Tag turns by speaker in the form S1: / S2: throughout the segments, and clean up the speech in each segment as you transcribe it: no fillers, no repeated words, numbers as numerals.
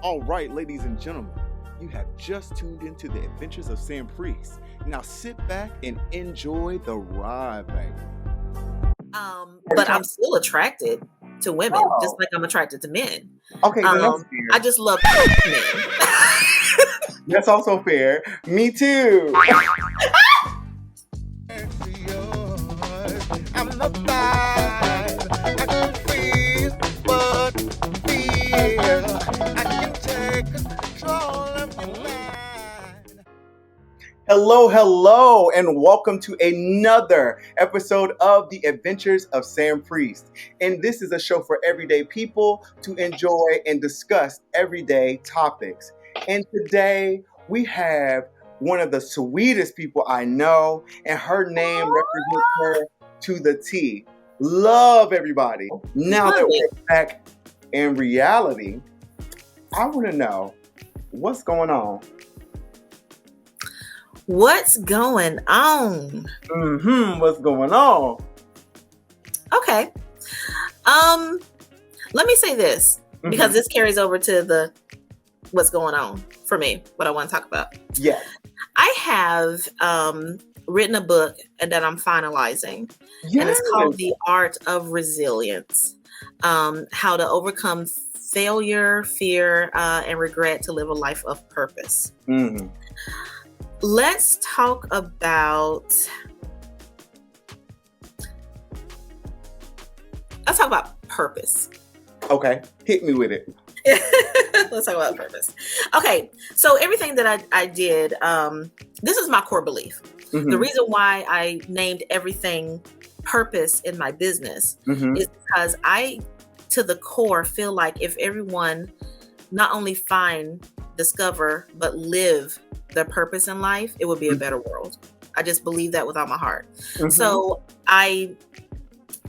S1: All right, ladies and gentlemen, you have just tuned into the adventures of Sanpriest. Now sit back and enjoy the ride, baby.
S2: But I'm still attracted to women, just like I'm attracted to men.
S1: Okay, then that's fair.
S2: I just love men.
S1: That's also fair. Me too.
S3: I'm not bad. I can feel what feel. I can take control of your mind.
S1: Hello, and welcome to another episode of the Adventures of Sanpriest. And this is a show for everyday people to enjoy and discuss everyday topics. And today we have one of the sweetest people I know, and her name represents her to the T. Love, everybody. Now that we're back in reality, I want to know what's going on.
S2: What's going on?
S1: What's going on?
S2: Okay. Let me say this because this carries over to the what's going on for me, what I want to talk about.
S1: Yeah.
S2: I have written a book that I'm finalizing, and it's called The Art of Resilience, how to overcome failure, fear, and regret to live a life of purpose. Let's talk about purpose.
S1: Okay, hit me with it.
S2: Let's talk about purpose. Okay, so everything that I did, this is my core belief. The reason why I named everything purpose in my business is because I, to the core, feel like if everyone not only discover, but live their purpose in life, it would be a better world. I just believe that with all my heart. So I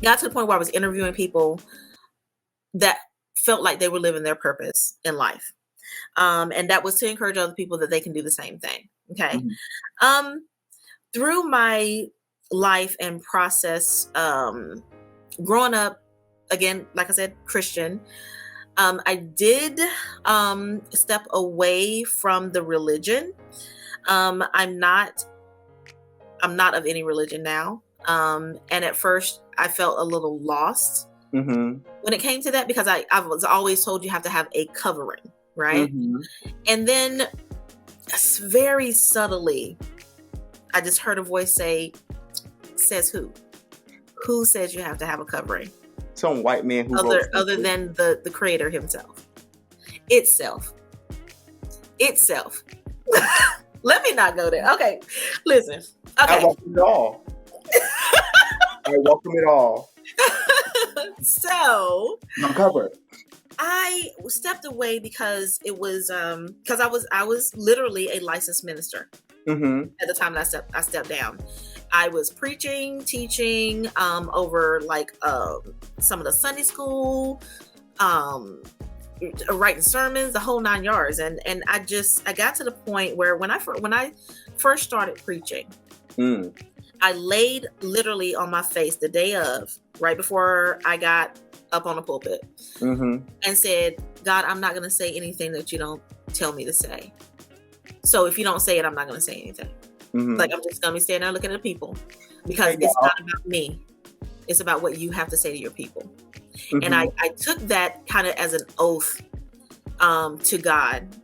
S2: got to the point where I was interviewing people that felt like they were living their purpose in life. And that was to encourage other people that they can do the same thing. Okay. Through my life and process, growing up, again, like I said, Christian, I did step away from the religion. I'm not of any religion now. And at first I felt a little lost when it came to that, because I was always told you have to have a covering, right? And then very subtly, I just heard a voice say, says who? Who says you have to have a covering?
S1: Some white man who
S2: other than the creator himself. Itself. Let me not go there. Okay, listen. Okay.
S1: I welcome it all. I welcome it all.
S2: So
S1: I'm covered.
S2: I stepped away because it was because I was literally a licensed minister at the time that I stepped down. I was preaching, teaching over like some of the Sunday school, writing sermons, the whole 9 yards, and I got to the point where when I first started preaching, I laid literally on my face the day of, right before I got up on the pulpit, and said, God, I'm not going to say anything that you don't tell me to say. So if you don't say it, I'm not going to say anything. Like, I'm just going to be standing there looking at the people, because it's not about me. It's about what you have to say to your people. And I took that kind of as an oath to God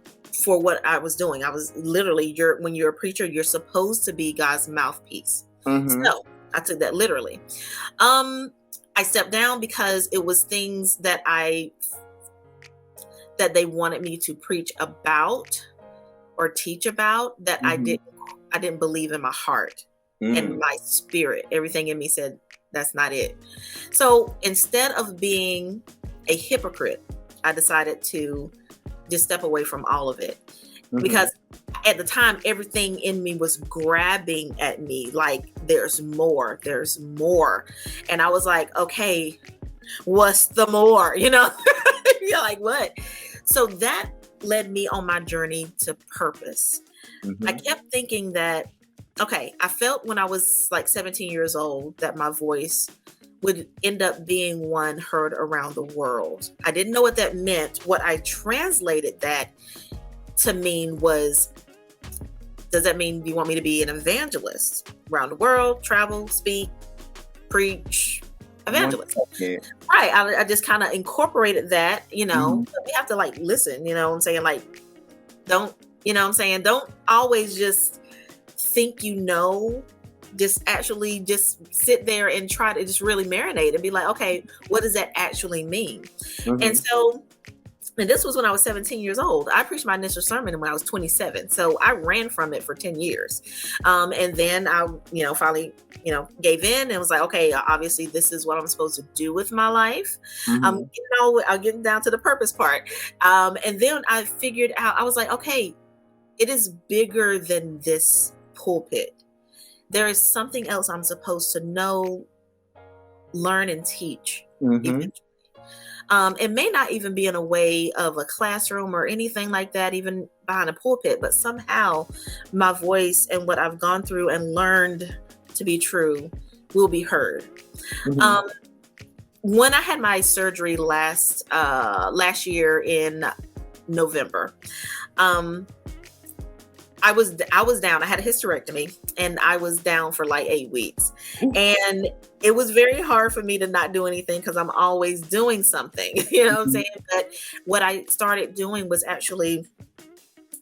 S2: for what I was doing. I was literally, when you're a preacher, you're supposed to be God's mouthpiece. So I took that literally. I stepped down because it was things that they wanted me to preach about or teach about that I didn't believe in my heart and my spirit. Everything in me said, that's not it. So instead of being a hypocrite, I decided to just step away from all of it. Because at the time, everything in me was grabbing at me like, there's more. And I was like, okay, what's the more? You know, you're like, what? So that led me on my journey to purpose. I kept thinking that, okay, I felt when I was like 17 years old that my voice would end up being one heard around the world. I didn't know what that meant. What I translated that to mean was, does that mean you want me to be an evangelist around the world, travel, speak, preach, evangelist? Right. I just kind of incorporated that, you know. We have to like listen, you know what I'm saying? Like, don't, you know what I'm saying? Don't always just think you know. Just actually just sit there and try to just really marinate and be like, okay, what does that actually mean? And so, and this was when I was 17 years old. I preached my initial sermon when I was 27. So I ran from it for 10 years. And then I, you know, finally, you know, gave in and was like, okay, obviously this is what I'm supposed to do with my life. I'm getting down to the purpose part. And then I figured out, I was like, okay, it is bigger than this pulpit. There is something else I'm supposed to know, learn, and teach. It may not even be in a way of a classroom or anything like that, even behind a pulpit, but somehow my voice and what I've gone through and learned to be true will be heard. When I had my surgery last year in November, I was down. I had a hysterectomy and I was down for like 8 weeks. And it was very hard for me to not do anything because I'm always doing something, you know what I'm saying? But what I started doing was actually,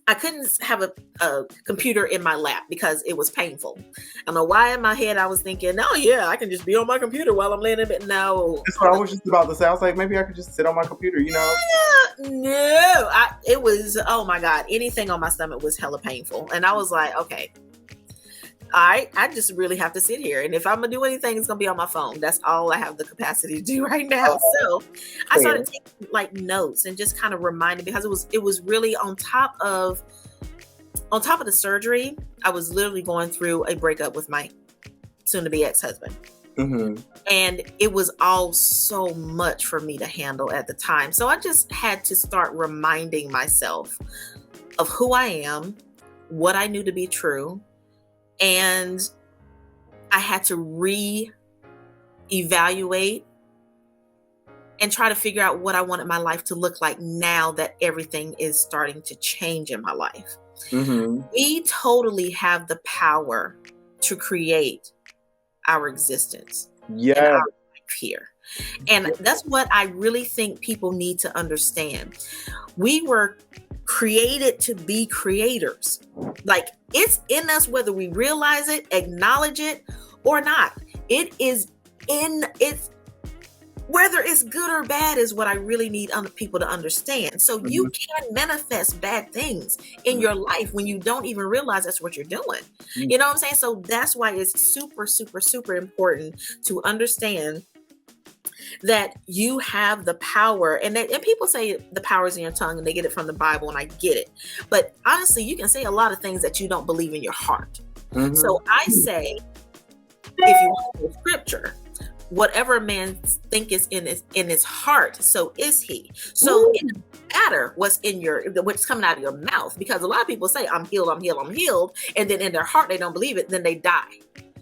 S2: I couldn't have a computer in my lap because it was painful. I don't know why in my head I was thinking, oh yeah, I can just be on my computer while I'm laying in bed. No.
S1: That's what I was just about to say. I was like, maybe I could just sit on my computer, you know?
S2: No. It was, oh my God, anything on my stomach was hella painful. And I was like, okay, I just really have to sit here. And if I'm going to do anything, it's going to be on my phone. That's all I have the capacity to do right now. So I started taking like notes and just kind of reminding, because it was really on top of the surgery. I was literally going through a breakup with my soon to be ex-husband. And it was all so much for me to handle at the time. So I just had to start reminding myself of who I am, what I knew to be true. And I had to re-evaluate and try to figure out what I wanted my life to look like now that everything is starting to change in my life. We totally have the power to create our existence and our life here. And that's what I really think people need to understand. We were created to be creators. Like, it's in us whether we realize it, acknowledge it, or not. It is in it's whether it's good or bad is what I really need other people to understand. So you can manifest bad things in your life when you don't even realize that's what you're doing. You know what I'm saying? So that's why it's super, super, super important to understand that you have the power, and people say the power is in your tongue and they get it from the Bible, and I get it. But honestly, you can say a lot of things that you don't believe in your heart. So I say, if you want to go scripture, whatever a man thinketh in his heart, so is he. So it doesn't matter what's coming out of your mouth, because a lot of people say, I'm healed, I'm healed, I'm healed. And then in their heart, they don't believe it. Then they die.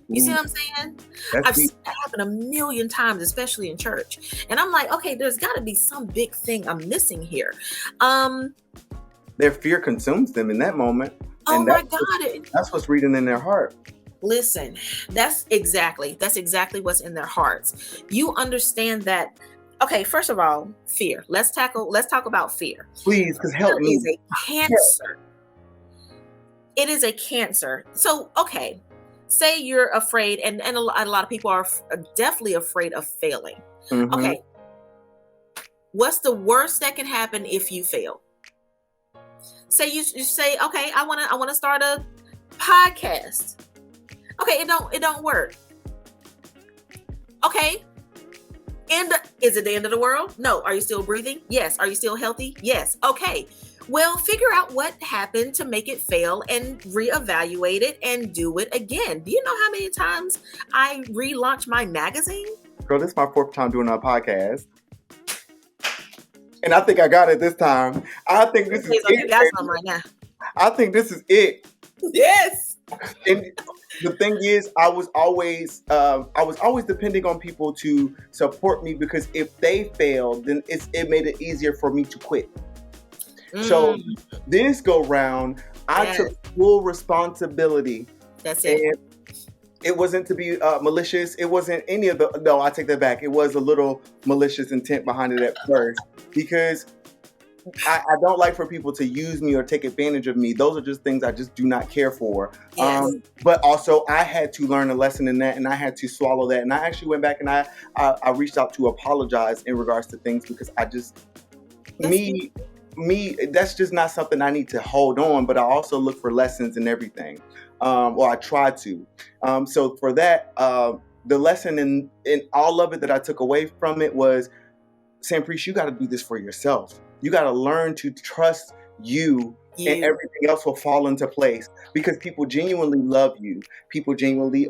S2: You see what I'm saying? I've seen that happen a million times, especially in church. And I'm like, okay, there's got to be some big thing I'm missing here.
S1: Their fear consumes them in that moment.
S2: Oh my God.
S1: That's what's reading in their heart.
S2: Listen, that's exactly what's in their hearts. You understand that. Okay, first of all, fear. Let's talk about fear.
S1: Please, because help me.
S2: It is a cancer. It is a cancer. So, okay, say you're afraid, and a lot of people are definitely afraid of failing. Okay, what's the worst that can happen if you fail? Say you say, okay, I want to start a podcast. Okay, it don't work. Okay. And is it the end of the world? No. Are you still breathing? Yes. Are you still healthy? Yes. Okay. Well, figure out what happened to make it fail and reevaluate it and do it again. Do you know how many times I relaunched my magazine?
S1: Girl, this is my 4th time doing our podcast. And I think I got it this time. I think this is it.
S2: You got something right now.
S1: I think this is it.
S2: Yes.
S1: And the thing is, I was always depending on people to support me, because if they failed, then it made it easier for me to quit. So this go round, I took full responsibility.
S2: That's it.
S1: And it wasn't to be malicious. It wasn't any of the. No, I take that back. It was a little malicious intent behind it at first, because I don't like for people to use me or take advantage of me. Those are just things I just do not care for.
S2: Yes.
S1: But also, I had to learn a lesson in that, and I had to swallow that. And I actually went back and I reached out to apologize in regards to things, because I just that's just not something I need to hold on. But I also look for lessons in everything. Or I try to. So for that, the lesson in all of it that I took away from it was, Sanpriest, you got to do this for yourself. You got to learn to trust you, and everything else will fall into place, because people genuinely love you. People genuinely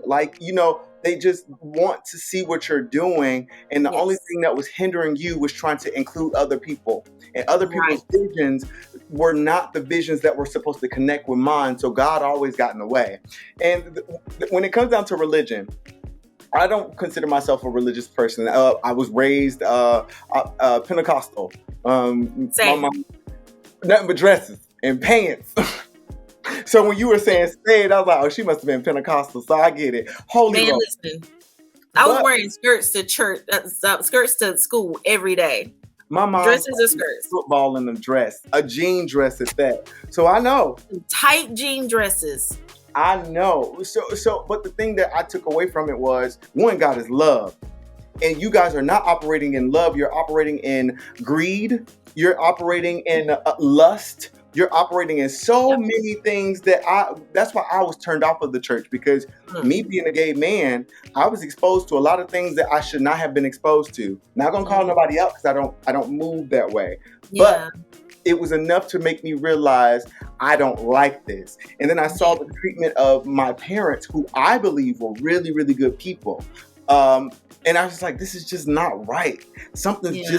S1: they just want to see what you're doing. And the only thing that was hindering you was trying to include other people, and other people's visions were not the visions that were supposed to connect with mine. So God always got in the way. And when it comes down to religion, I don't consider myself a religious person. I was raised Pentecostal.
S2: Same.
S1: My mom, nothing but dresses and pants. So when you were saying saved, I was like, oh, she must have been Pentecostal. So I get it. Holy Ghost.
S2: Listen, I was wearing skirts to church, skirts to school every day.
S1: My mom
S2: dresses or skirts,
S1: football in a dress, a jean dress at that. So I know
S2: tight jean dresses.
S1: I know. So, but the thing that I took away from it was, one, God is love. And you guys are not operating in love. You're operating in greed. You're operating in lust. You're operating in so many things that's why I was turned off of the church, because me being a gay man, I was exposed to a lot of things that I should not have been exposed to. Not gonna call nobody out, because I don't move that way. But it was enough to make me realize I don't like this. And then I saw the treatment of my parents, who I believe were really, really good people. And I was just like, this is just not right. Something's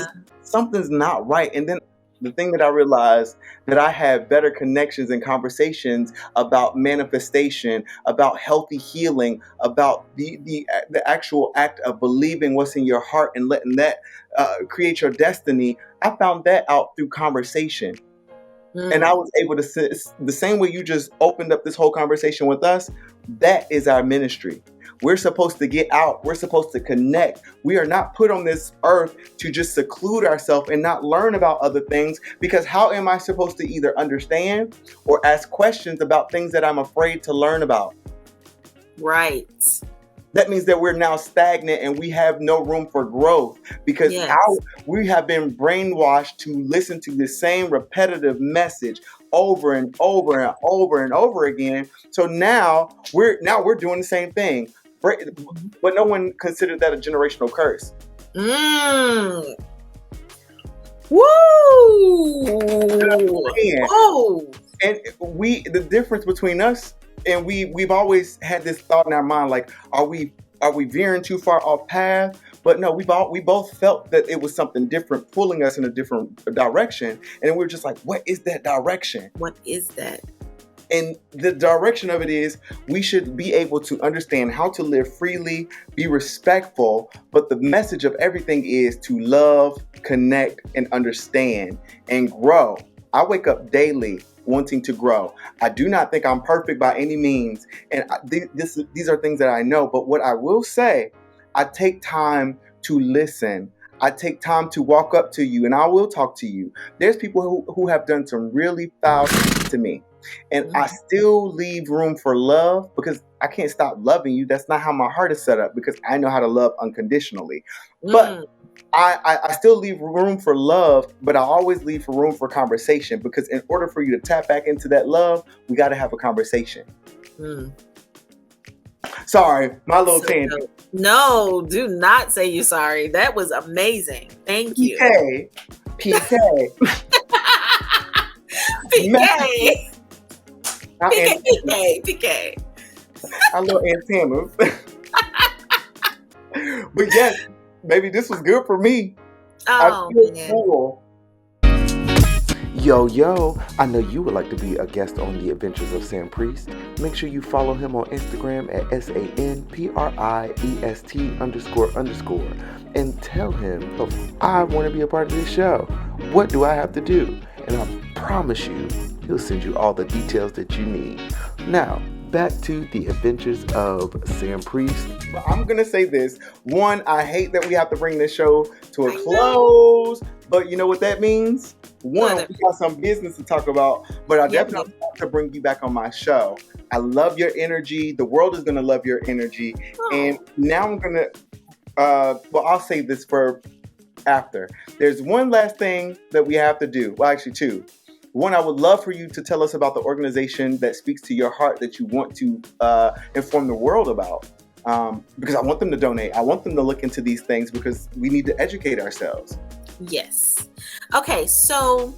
S1: not right. And then the thing that I realized, that I had better connections and conversations about manifestation, about healthy healing, about the actual act of believing what's in your heart and letting that create your destiny. I found that out through conversation. And I was able to, the same way you just opened up this whole conversation with us, that is our ministry. We're supposed to get out. We're supposed to connect. We are not put on this earth to just seclude ourselves and not learn about other things, because how am I supposed to either understand or ask questions about things that I'm afraid to learn about?
S2: Right.
S1: That means that we're now stagnant and we have no room for growth, because we have been brainwashed to listen to the same repetitive message over and over and over and over again. So now we're doing the same thing, but no one considered that a generational curse.
S2: Woo!
S1: And the difference between us, and we've always had this thought in our mind, like, are we veering too far off path? But no, we both felt that it was something different pulling us in a different direction, and we were just like, what is that direction?
S2: What is that?
S1: And the direction of it is, we should be able to understand how to live freely, be respectful, but the message of everything is to love, connect, and understand, and grow. I wake up daily wanting to grow. I do not think I'm perfect by any means, and these are things that I know. But what I will say, I take time to listen. I take time to walk up to you, and I will talk to you. There's people who have done some really foul shit to me, and I still leave room for love, because I can't stop loving you. That's not how my heart is set up, because I know how to love unconditionally. But I still leave room for love, but I always leave for room for conversation, because in order for you to tap back into that love, we got to have a conversation. Sorry, my little tangent.
S2: No, do not say you're sorry. That was amazing. Thank you.
S1: PK.
S2: PK.
S1: Our little antennas. But yes, baby, this was good for me.
S2: Oh,
S1: I feel cool. Yo, I know you would like to be a guest on the Adventures of Sanpriest. Make sure you follow him on Instagram at SANPRIEST__ and tell him, look, I want to be a part of this show. What do I have to do? And I promise you, he'll send you all the details that you need. Now, back to the Adventures of Sanpriest. I'm going to say this. One, I hate that we have to bring this show to a close, but you know what that means? One, we got some business to talk about, but I definitely want to bring you back on my show. I love your energy. The world is going to love your energy. And now I'm going to, I'll save this for after. There's one last thing that we have to do. Well, actually two. One, I would love for you to tell us about the organization that speaks to your heart that you want to inform the world about. Because I want them to donate. I want them to look into these things because we need to educate ourselves.
S2: Yes. Okay, so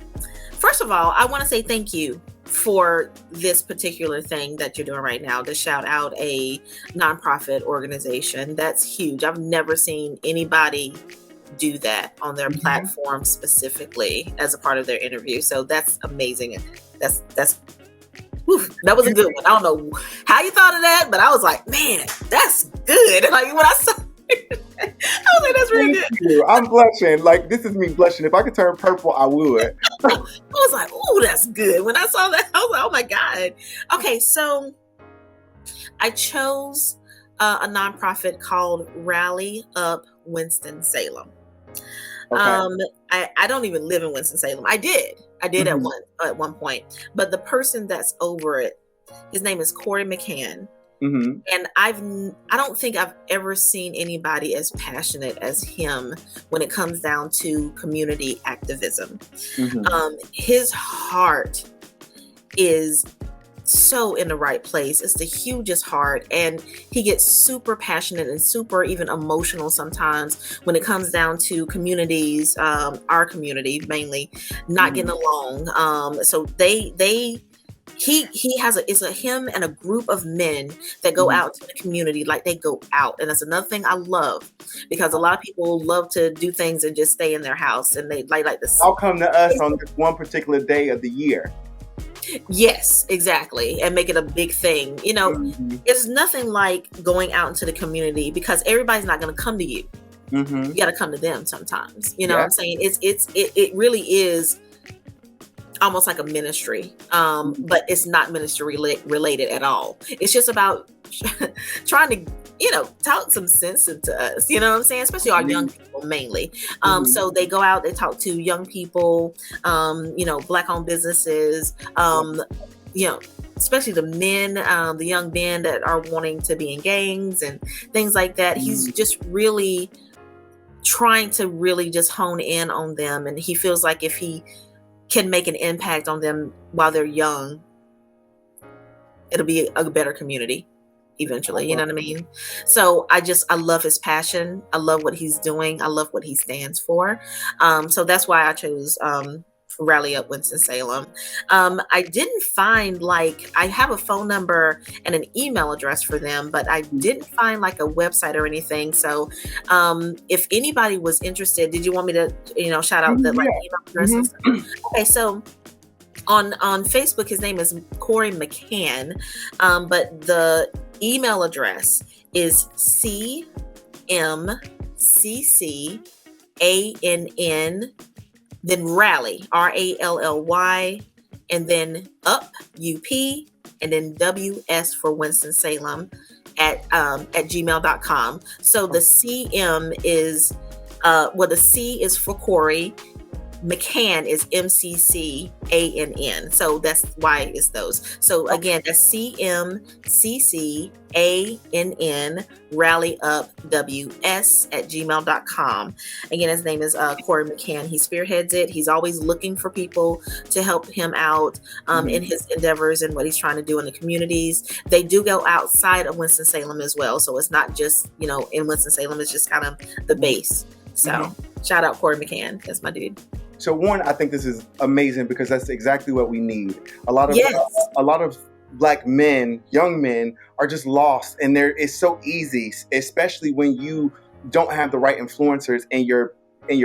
S2: first of all, I want to say thank you for this particular thing that you're doing right now, to shout out a nonprofit organization. That's huge. I've never seen anybody do that on their platform specifically as a part of their interview. So that's amazing. That was a good one. I don't know how you thought of that, but I was like, man, that's good. Like when I saw it, I was like, that's really good.
S1: I'm blushing. Like, this is me blushing. If I could turn purple, I would.
S2: I was like, oh, that's good. When I saw that, I was like, oh my God. Okay, so I chose a nonprofit called Rally Up Winston-Salem. Okay. I don't even live in Winston-Salem. I did at one point, but the person that's over it, his name is Corey McCann. Mm-hmm. And I don't think I've ever seen anybody as passionate as him when it comes down to community activism. Mm-hmm. His heart is so in the right place. It's the hugest heart, and he gets super passionate and super even emotional sometimes when it comes down to communities, our community mainly, not getting along. So he has it's him and a group of men that go out to the community, like they go out. And that's another thing I love, because a lot of people love to do things and just stay in their house, and they like this.
S1: I'll come to us on this one particular day of the year.
S2: Yes, exactly. And make it a big thing. You know, it's nothing like going out into the community, because everybody's not going to come to you. Mm-hmm. You got to come to them sometimes. You know what I'm saying? It really is almost like a ministry, but it's not ministry related at all. It's just about trying to, talk some sense into us, you know what I'm saying? Especially our young people mainly. So they go out, they talk to young people, Black-owned businesses, especially the men, the young men that are wanting to be in gangs and things like that. He's just really trying to really just hone in on them. And he feels like if he can make an impact on them while they're young, it'll be a better community eventually. You know what I mean? So I love his passion. I love what he's doing. I love what he stands for. So that's why I chose Rally Up Winston-Salem. I didn't find, I have a phone number and an email address for them, but I didn't find a website or anything. So if anybody was interested, did you want me to, shout out the email addresses? Okay, so on Facebook, his name is Corey McCann, but the email address is CMCCANN, then Rally, RALLY, and then Up, UP, and then WS for Winston-Salem at gmail.com. So the CM is, the C is for Corey, McCann is MCCANN. So that's why it's those. So again, that's CMCCANN, Rally Up WS at gmail.com. Again, his name is Corey McCann. He spearheads it. He's always looking for people to help him out in his endeavors and what he's trying to do in the communities. They do go outside of Winston-Salem as well. So it's not just, in Winston-Salem, it's just kind of the base. So shout out Corey McCann. That's my dude.
S1: So one, I think this is amazing because that's exactly what we need. A lot of Black men, young men, are just lost, and it's so easy, especially when you don't have the right influencers in your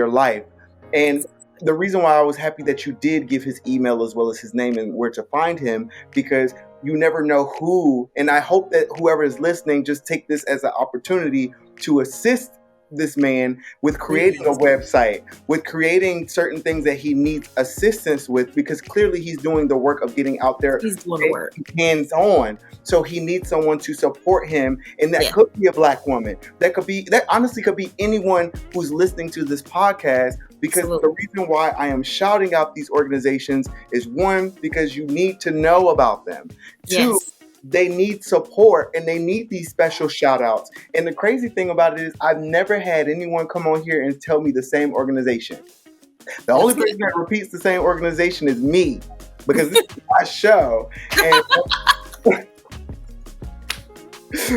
S1: life. And the reason why I was happy that you did give his email as well as his name and where to find him, because you never know who, and I hope that whoever is listening just take this as an opportunity to assist this man with creating a website, with creating certain things that he needs assistance with, because clearly he's doing the work of getting out there,
S2: he's doing the work
S1: hands on. So he needs someone to support him, and that could be a Black woman. That honestly could be anyone who's listening to this podcast. Because the reason why I am shouting out these organizations is, one, because you need to know about them. Two, they need support and they need these special shout outs. And the crazy thing about it is I've never had anyone come on here and tell me the same organization. The only person that repeats the same organization is me, because this is my show. And,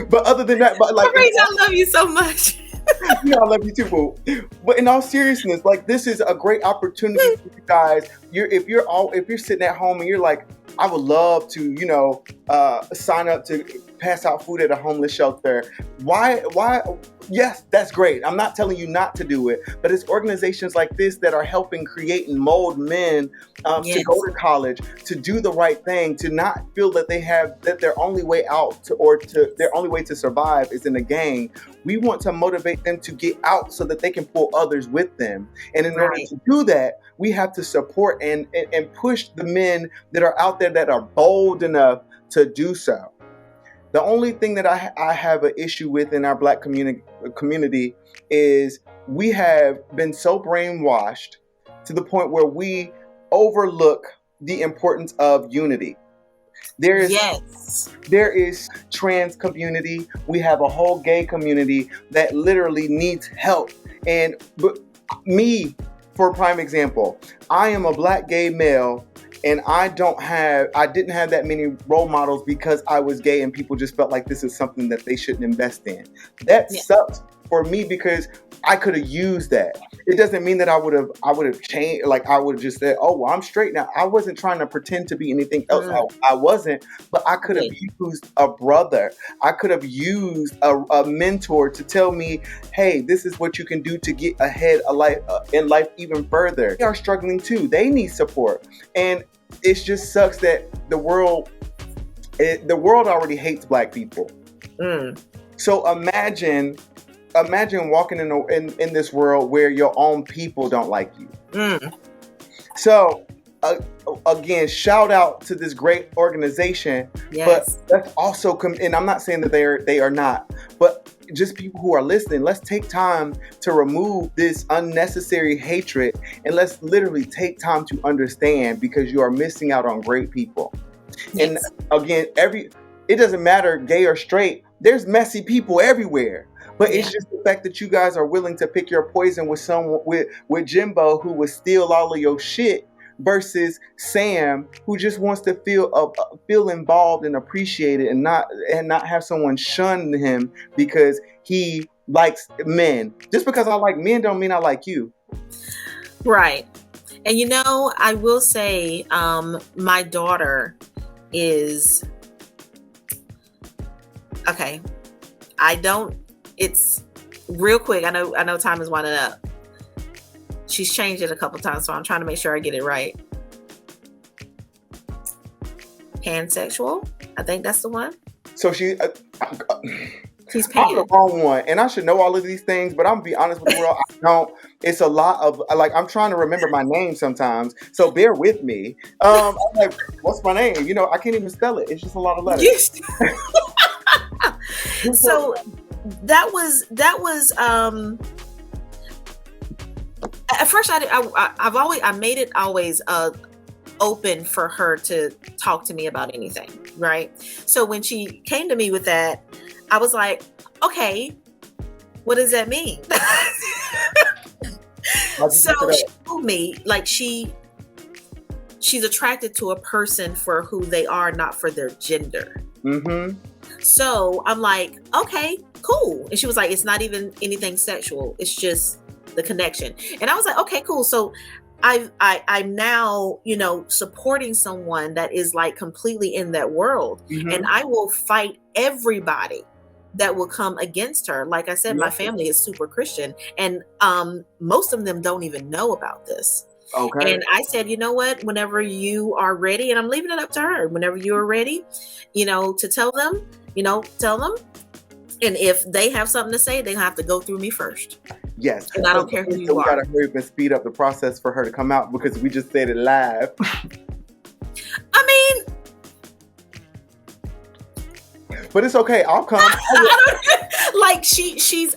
S1: but other than that,
S2: I love you so much.
S1: I love you too, boo. But in all seriousness, this is a great opportunity for you guys. If you're sitting at home and you're like, I would love to, sign up to pass out food at a homeless shelter. Why? Yes, that's great. I'm not telling you not to do it, but it's organizations like this that are helping create and mold men to go to college, to do the right thing, to not feel that that their only way out their only way to survive is in a gang. We want to motivate them to get out so that they can pull others with them. And in order to do that, we have to support and push the men that are out there that are bold enough to do so. The only thing that I have an issue with in our Black community is we have been so brainwashed to the point where we overlook the importance of unity. There is trans community. We have a whole gay community that literally needs help. But me, for a prime example, I am a Black gay male, and I didn't have that many role models because I was gay, and people just felt like this is something that they shouldn't invest in. That sucks for me, because I could have used that. It doesn't mean that I would have changed. I would have just said, oh, well, I'm straight now. I wasn't trying to pretend to be anything else. I wasn't, but I could have used a brother. I could have used a mentor to tell me, hey, this is what you can do to get ahead in life even further. They are struggling too. They need support. And it just sucks that the world already hates Black people. So imagine walking in this world where your own people don't like you. So again, shout out to this great organization. But that's also, and I'm not saying that they are not, but just people who are listening, let's take time to remove this unnecessary hatred, and let's literally take time to understand, because you are missing out on great people. And again, it doesn't matter gay or straight, there's messy people everywhere. But it's just the fact that you guys are willing to pick your poison with someone with Jimbo, who will steal all of your shit, versus Sam, who just wants to feel involved and appreciated, and not have someone shun him because he likes men. Just because I like men don't mean I like you.
S2: Right. And I will say, my daughter is okay. It's real quick. I know time is winding up. She's changed it a couple times, so I'm trying to make sure I get it right. Pansexual, I think that's the one.
S1: So
S2: she's
S1: pan. I'm the wrong one, and I should know all of these things, but I'm gonna be honest with the world, I don't. It's a lot of I'm trying to remember my name sometimes, so bear with me. I'm like, what's my name? I can't even spell it. It's just a lot of letters.
S2: So that was at first I made it always open for her to talk to me about anything, right? So when she came to me with that, I was like, okay, what does that mean? So she told me she's attracted to a person for who they are, not for their gender. So I'm like, okay, cool. And she was like, it's not even anything sexual. It's just the connection. And I was like, okay, cool. So I'm now, supporting someone that is completely in that world. And I will fight everybody that will come against her. Like I said, my family is super Christian, and most of them don't even know about this.
S1: Okay.
S2: And I said, you know what, whenever you are ready, and I'm leaving it up to her, whenever you are ready, to tell them. And if they have something to say, they have to go through me first.
S1: Yes.
S2: And I don't care who you
S1: we
S2: are.
S1: gotta hurry up and speed up the process for her to come out because we just said it live.
S2: I
S1: mean, but it's okay. I'll come.
S2: Like she's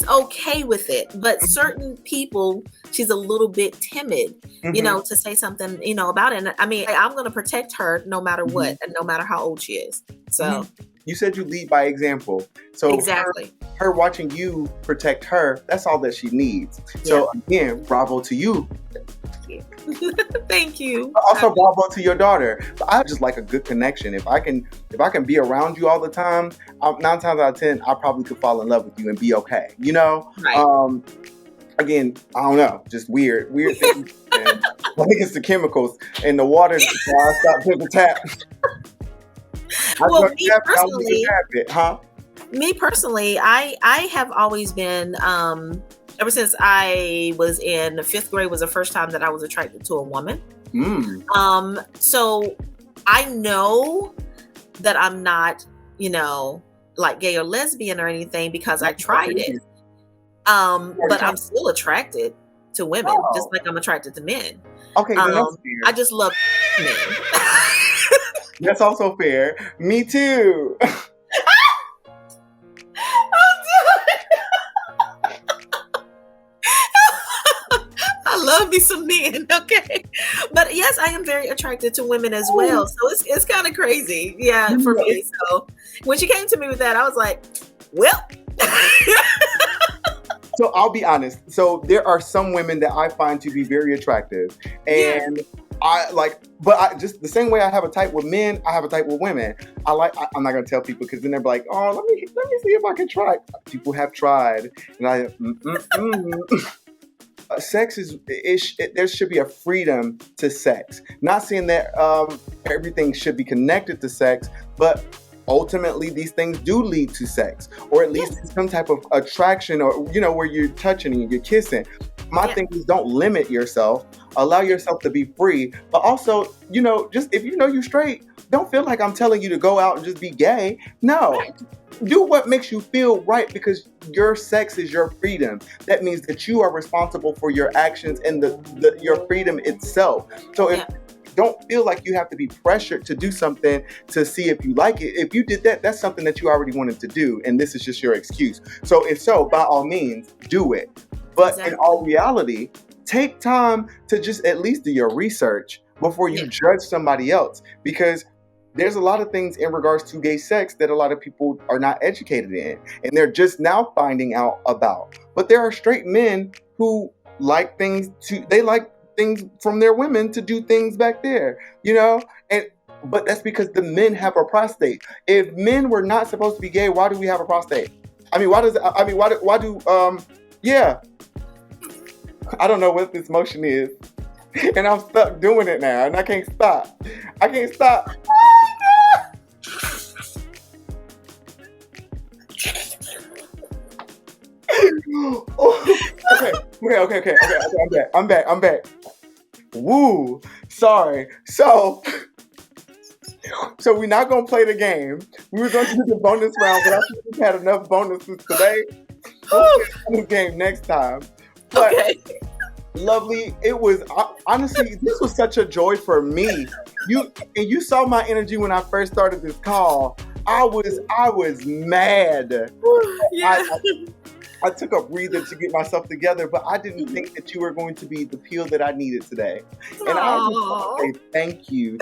S2: okay with it, but certain people, she's a little bit timid, to say something, about it. And I mean, I'm going to protect her no matter what, and no matter how old she is. So
S1: you said you lead by example. So
S2: exactly.
S1: Her watching you protect her, that's all that she needs. So again, bravo to you.
S2: Thank you.
S1: Also, bravo to your daughter. I just like a good connection. If I can be around you all the time, 9 times out of 10, I probably could fall in love with you and be okay.
S2: Right.
S1: Again, I don't know, just weird things. And I think it's the chemicals in the water. So I stopped to the tap.
S2: Well, me personally, I have always been. Ever since I was in 5th grade was the first time that I was attracted to a woman. So I know that I'm not, like gay or lesbian or anything because I tried it. But I'm still attracted to women, just like I'm attracted to men.
S1: Okay, then that's fair.
S2: I just love men.
S1: That's also fair. Me too.
S2: I love me some men, okay? But yes, I am very attracted to women as well. So it's kind of crazy, for me. So when she came to me with that, I was like, well.
S1: So I'll be honest. So there are some women that I find to be very attractive. And just the same way I have a type with men, I have a type with women. I'm not going to tell people because then they're like, oh, let me see if I can try. People have tried. And sex there should be a freedom to sex. Not saying that everything should be connected to sex, but ultimately these things do lead to sex, or at least some type of attraction, or where you're touching and you're kissing. My thing is, don't limit yourself. Allow yourself to be free, but also, just if you're straight, don't feel like I'm telling you to go out and just be gay. No. Do what makes you feel right, because your sex is your freedom. That means that you are responsible for your actions and your freedom itself. So don't feel like you have to be pressured to do something to see if you like it. If you did that, that's something that you already wanted to do, and this is just your excuse. So if so, by all means, do it. But in all reality, take time to just at least do your research before you judge somebody else, because there's a lot of things in regards to gay sex that a lot of people are not educated in, and they're just now finding out about. But there are straight men who like things from their women to do things back there, but that's because the men have a prostate. If men were not supposed to be gay, why do we have a prostate? I mean, I don't know what this motion is, and I'm stuck doing it now, and I can't stop. Okay. I'm back. Woo. Sorry. So we're not gonna play the game. We were going to do the bonus round, but I think we've had enough bonuses today. We'll play the game next time. But lovely, it was honestly, this was such a joy for me. You saw my energy when I first started this call. I was mad. I took a breather to get myself together, but I didn't think that you were going to be the peel that I needed today. And I just want to say thank you.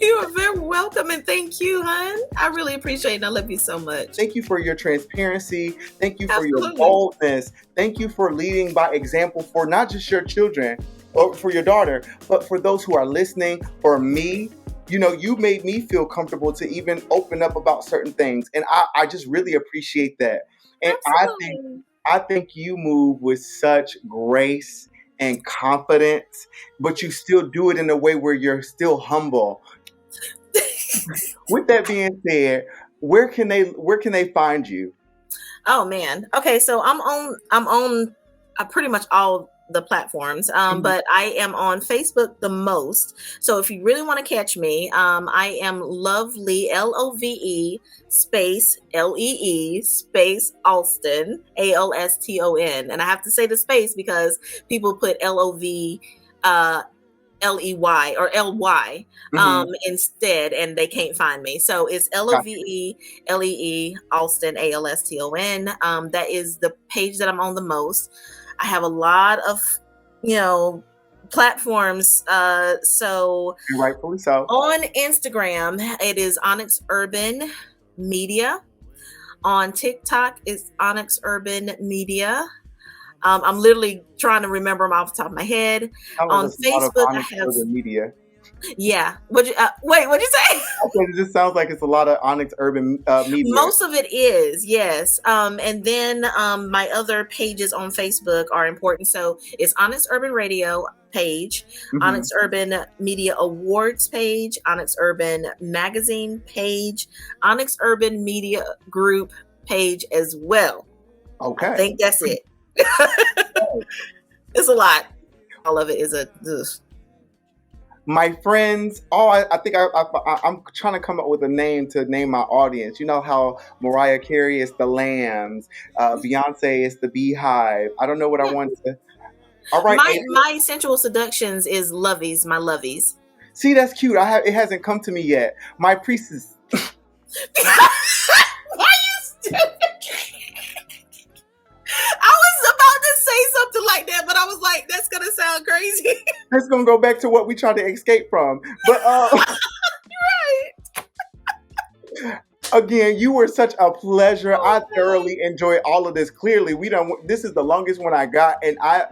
S2: You are very welcome, and thank you, hon. I really appreciate it. I love you so much.
S1: Thank you for your transparency. Thank you for your boldness. Thank you for leading by example for not just your children or for your daughter, but for those who are listening, for me. You made me feel comfortable to even open up about certain things. And I just really appreciate that. And I think you move with such grace and confidence, but you still do it in a way where you're still humble. With that being said, where can they find you?
S2: Oh man. Okay, so I'm on pretty much all the platforms. But I am on Facebook the most. So if you really want to catch me, I am Lovely, LOVE space LEE space Alston, ALSTON. And I have to say the space because people put LOV LEY or LY instead, and they can't find me. So it's LOVE LEE Alston, ALSTON. That is the page that I'm on the most. I have a lot of, platforms. So
S1: rightfully so.
S2: On Instagram, it is Onyx Urban Media. On TikTok, it's Onyx Urban Media. I'm literally trying to remember them off the top of my head. On Facebook, I have
S1: Urban Media.
S2: Yeah. What'd you say?
S1: It just sounds like it's a lot of Onyx Urban Media.
S2: Most of it is, yes. And then my other pages on Facebook are important. So it's Onyx Urban Radio page, Onyx Urban Media Awards page, Onyx Urban Magazine page, Onyx Urban Media Group page as well.
S1: Okay.
S2: I think that's it. It's a lot. All of it is a... Ugh.
S1: My friends, I think I'm trying to come up with a name to name my audience. You know how Mariah Carey is the Lambs, Beyonce is the Beehive. I don't know what I want to. All right,
S2: my Sensual Seductions is Lovies, my Lovies.
S1: See, that's cute. It hasn't come to me yet. My Priestess.
S2: Why you stupid? I was about to say something like that, but I was like, that's gonna sound crazy.
S1: It's gonna go back to what we tried to escape from. But
S2: right.
S1: Again, you were such a pleasure. I thoroughly enjoyed all of this. Clearly, this is the longest one I got, and I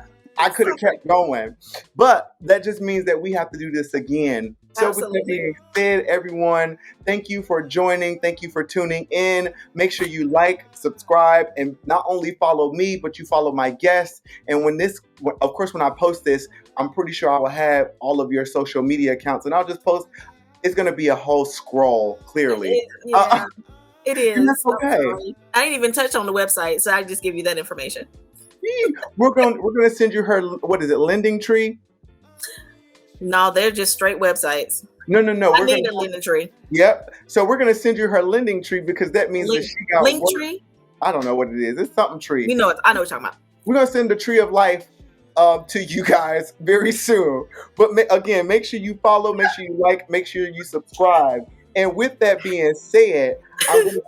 S1: could have kept going. But that just means that we have to do this again. So with that being said, everyone, thank you for joining. Thank you for tuning in. Make sure you like, subscribe, and not only follow me, but you follow my guests. And when I post this, I'm pretty sure I will have all of your social media accounts, and I'll just post. It's going to be a whole scroll, clearly.
S2: It is.
S1: That's okay.
S2: I didn't even touch on the website, so I just give you that information.
S1: We're going to send you her, what is it, Lending Tree?
S2: No, they're just straight websites.
S1: No.
S2: I need a Lending Tree.
S1: Yep. So we're going to send you her Lending Tree because that means that she got
S2: Link Tree?
S1: I don't know what it is. It's something tree.
S2: I know what you're talking about.
S1: We're going to send the Tree of Life to you guys very soon. But again, make sure you follow, make sure you like, make sure you subscribe. And with that being said, I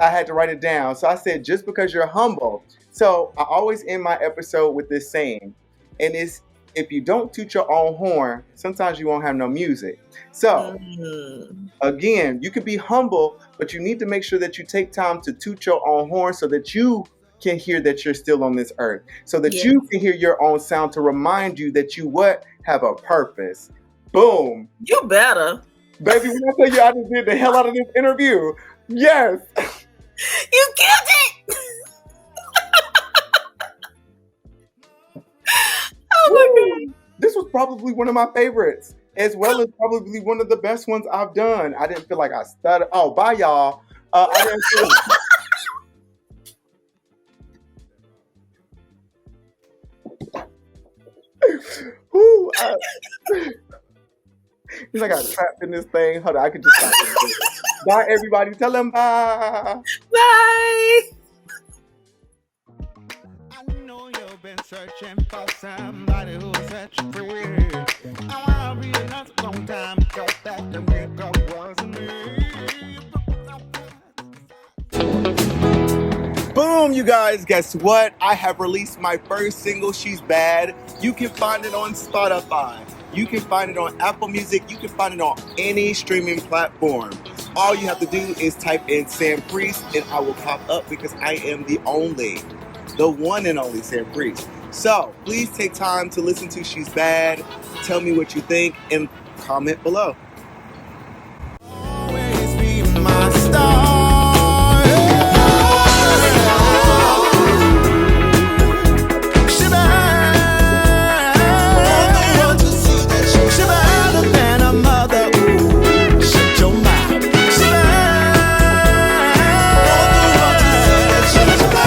S1: had to write it down. So I said, just because you're humble. So I always end my episode with this saying, and it's, if you don't toot your own horn, sometimes you won't have no music. So again, you could be humble, but you need to make sure that you take time to toot your own horn so that you can hear that you're still on this earth, so that you can hear your own sound to remind you that you have a purpose. Boom.
S2: You better.
S1: Baby, when I tell you I just did the hell out of this interview, yes.
S2: You killed it. Oh my God.
S1: This was probably one of my favorites, as well as probably one of the best ones I've done. I didn't feel like I stuttered. Oh, bye, y'all. I didn't feel... I got trapped in this thing. Hold on, I could just stop it. Bye, everybody. Tell them bye.
S2: Bye.
S3: I know you've been searching for somebody who will set you free. I want to be another long time because that the makeup wasn't me.
S1: Boom, you guys, guess what? I have released my first single, She's Bad. You can find it on Spotify. You can find it on Apple Music. You can find it on any streaming platform. All you have to do is type in Sanpriest and I will pop up because I am the one and only Sanpriest. So please take time to listen to She's Bad. Tell me what you think and comment below.